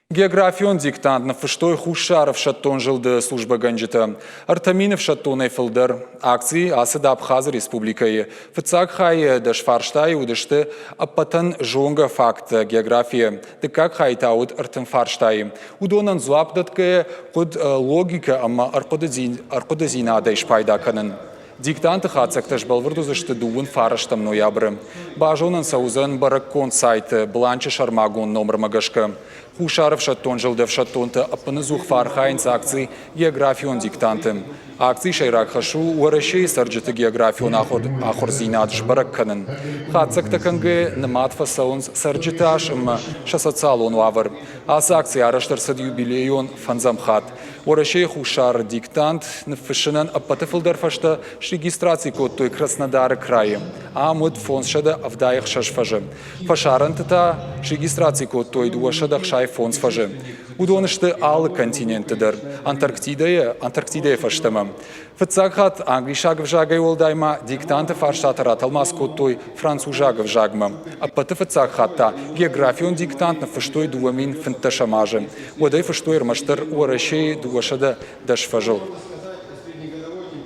Географион диктант на фыштой хушаров шаттон жылды служба ганджита. Артаминов шаттон эйфилдер. Акции асыда Абхаз республикае. Фыцак хай дашфарштай удышты аппатан жонга факт география. Дыкак хай таут артамфарштай. Удонан зуапдаткае худ логика амма аркодазина дайш пайда канын. Диктанты хацакташ балвырдузышты дуын фараштам ноябры. Бажонан саузан бараккон сайты бланчы шармагон номер магашка. Хушаров шаттон жылдев шаттонты аппанызух фархайнц акции географион диктанты. Акции шайрак хашу уарашей сарджиты географион ахорзинадж баракканын. Хацактаканге наматфа саунс сарджиташ шасацалон лавр. Ас акции араштарсад юбилейон фанзамхат. Уарашей хушар диктант нфышинан аппатыфылдар фашта регистрации код той Краснодара крае. Амуд фонсшада авдаях шашфажы. Фашарантыта регистрации код той дуашадах шай фонсфажы. Удонышты алы континентыдыр. Антарктидая фаштама. Фыцакхат англишагов жагай олдайма диктанты фарштатара талмас код той францужагов жагма. Аппаты фыцакхатта географион диктант на фаштой дуамин фенташамажы. Уадай фаштой рмаштыр уарашей дуашада дашфажыл.